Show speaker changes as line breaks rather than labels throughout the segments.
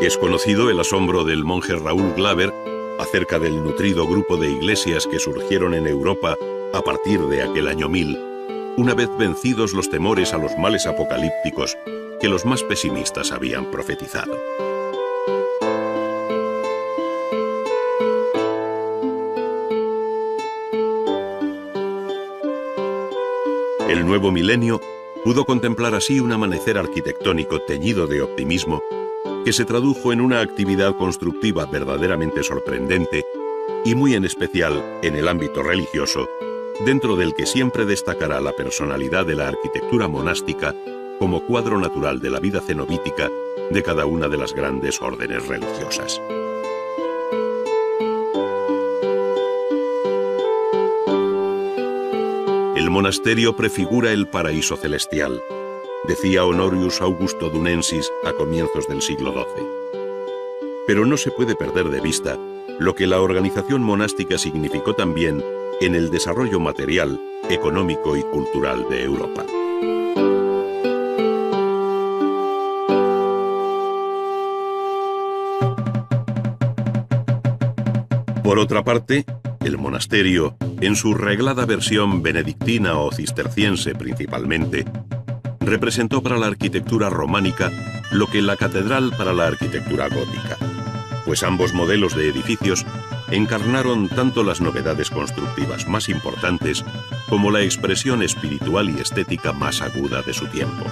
Es conocido el asombro del monje Raúl Glaber acerca del nutrido grupo de iglesias que surgieron en Europa a partir de aquel año 1000, una vez vencidos los temores a los males apocalípticos que los más pesimistas habían profetizado. El nuevo milenio pudo contemplar así un amanecer arquitectónico teñido de optimismo que se tradujo en una actividad constructiva verdaderamente sorprendente y muy en especial en el ámbito religioso, dentro del que siempre destacará la personalidad de la arquitectura monástica como cuadro natural de la vida cenobítica de cada una de las grandes órdenes religiosas. El monasterio prefigura el paraíso celestial, decía Honorius Augusto Dunensis a comienzos del siglo XII. Pero no se puede perder de vista lo que la organización monástica significó también en el desarrollo material, económico y cultural de Europa. Por otra parte, el monasterio, en su reglada versión benedictina o cisterciense principalmente, representó para la arquitectura románica lo que la catedral para la arquitectura gótica, pues ambos modelos de edificios encarnaron tanto las novedades constructivas más importantes como la expresión espiritual y estética más aguda de su tiempo.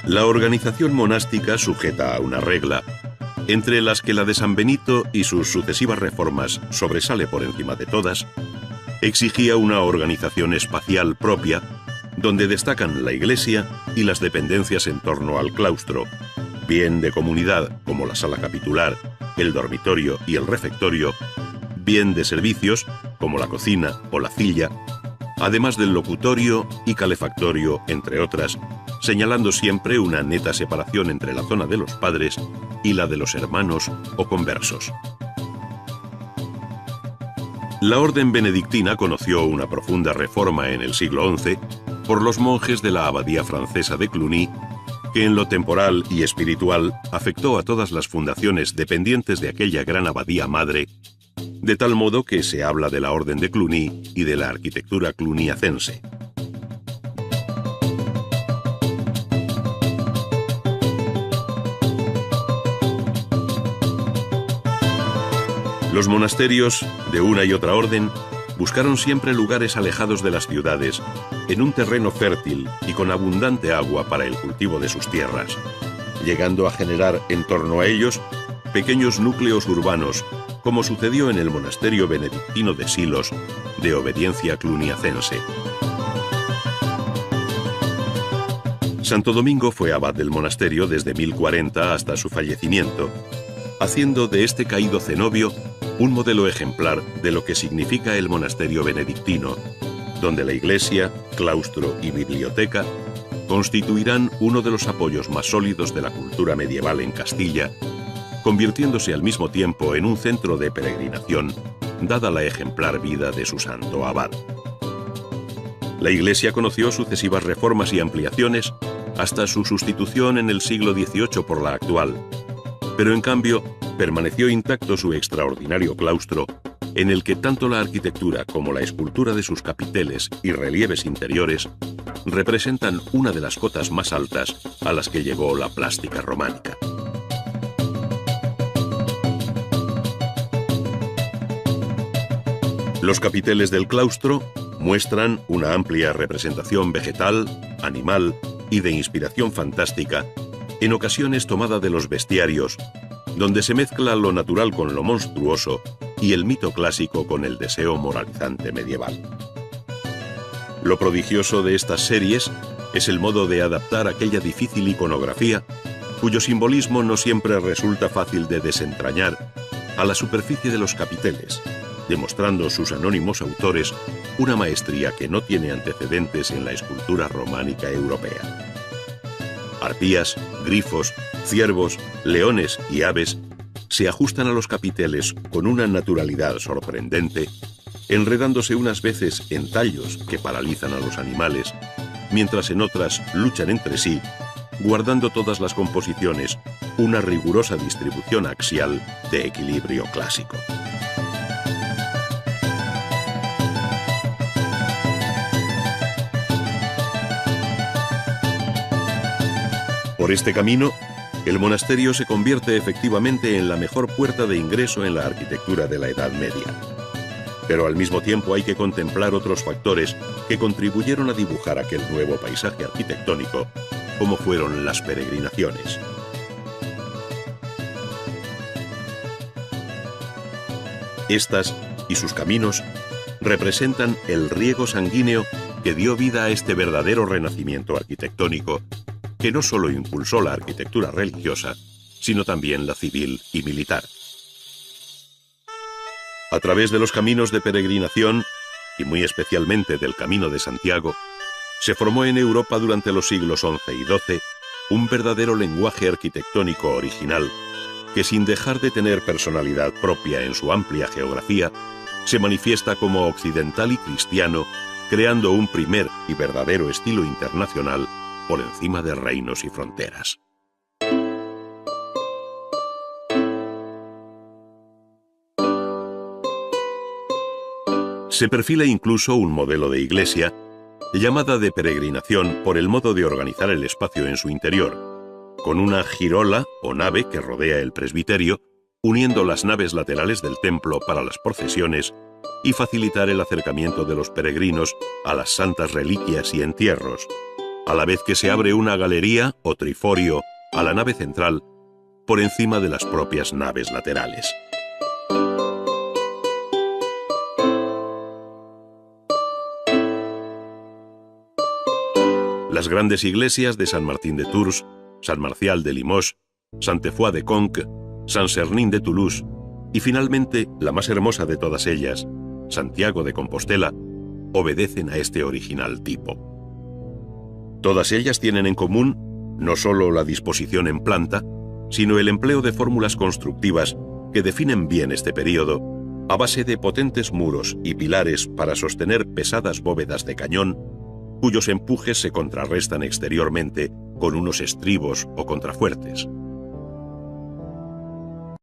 La organización monástica sujeta a una regla, entre las que la de San Benito y sus sucesivas reformas sobresale por encima de todas, exigía una organización espacial propia, donde destacan la iglesia y las dependencias en torno al claustro, bien de comunidad como la sala capitular, el dormitorio y el refectorio, bien de servicios como la cocina o la cilla, además del locutorio y calefactorio, entre otras, señalando siempre una neta separación entre la zona de los padres y la de los hermanos o conversos. La orden benedictina conoció una profunda reforma en el siglo XI por los monjes de la abadía francesa de Cluny, que en lo temporal y espiritual afectó a todas las fundaciones dependientes de aquella gran abadía madre, de tal modo que se habla de la orden de Cluny y de la arquitectura cluniacense. Los monasterios, de una y otra orden, buscaron siempre lugares alejados de las ciudades, en un terreno fértil y con abundante agua para el cultivo de sus tierras, llegando a generar en torno a ellos pequeños núcleos urbanos, como sucedió en el monasterio benedictino de Silos, de obediencia cluniacense. Santo Domingo fue abad del monasterio desde 1040 hasta su fallecimiento, haciendo de este caído cenobio un modelo ejemplar de lo que significa el monasterio benedictino, donde la iglesia, claustro y biblioteca constituirán uno de los apoyos más sólidos de la cultura medieval en Castilla, convirtiéndose al mismo tiempo en un centro de peregrinación, dada la ejemplar vida de su santo abad. La iglesia conoció sucesivas reformas y ampliaciones hasta su sustitución en el siglo XVIII por la actual, pero en cambio permaneció intacto su extraordinario claustro, en el que tanto la arquitectura como la escultura de sus capiteles y relieves interiores representan una de las cotas más altas a las que llegó la plástica románica. Los capiteles del claustro muestran una amplia representación vegetal, animal y de inspiración fantástica, en ocasiones tomada de los bestiarios, donde se mezcla lo natural con lo monstruoso y el mito clásico con el deseo moralizante medieval. Lo prodigioso de estas series es el modo de adaptar aquella difícil iconografía, cuyo simbolismo no siempre resulta fácil de desentrañar, a la superficie de los capiteles, demostrando sus anónimos autores una maestría que no tiene antecedentes en la escultura románica europea. Arpías, grifos, ciervos, leones y aves se ajustan a los capiteles con una naturalidad sorprendente, enredándose unas veces en tallos que paralizan a los animales, mientras en otras luchan entre sí, guardando todas las composiciones una rigurosa distribución axial de equilibrio clásico. Por este camino, el monasterio se convierte efectivamente en la mejor puerta de ingreso en la arquitectura de la Edad Media. Pero al mismo tiempo hay que contemplar otros factores que contribuyeron a dibujar aquel nuevo paisaje arquitectónico, como fueron las peregrinaciones. Estas y sus caminos representan el riego sanguíneo que dio vida a este verdadero renacimiento arquitectónico, que no solo impulsó la arquitectura religiosa, sino también la civil y militar. A través de los caminos de peregrinación, y muy especialmente del Camino de Santiago, se formó en Europa durante los siglos XI y XII un verdadero lenguaje arquitectónico original, que sin dejar de tener personalidad propia en su amplia geografía, se manifiesta como occidental y cristiano, creando un primer y verdadero estilo internacional por encima de reinos y fronteras. Se perfila incluso un modelo de iglesia, llamada de peregrinación por el modo de organizar el espacio en su interior, con una girola o nave que rodea el presbiterio, uniendo las naves laterales del templo para las procesiones y facilitar el acercamiento de los peregrinos a las santas reliquias y entierros, a la vez que se abre una galería o triforio a la nave central por encima de las propias naves laterales. Las grandes iglesias de San Martín de Tours, San Marcial de Limoges, Sainte-Foy de Conques, San Sernin de Toulouse y finalmente la más hermosa de todas ellas, Santiago de Compostela, obedecen a este original tipo. Todas ellas tienen en común no solo la disposición en planta, sino el empleo de fórmulas constructivas que definen bien este período, a base de potentes muros y pilares para sostener pesadas bóvedas de cañón, cuyos empujes se contrarrestan exteriormente con unos estribos o contrafuertes.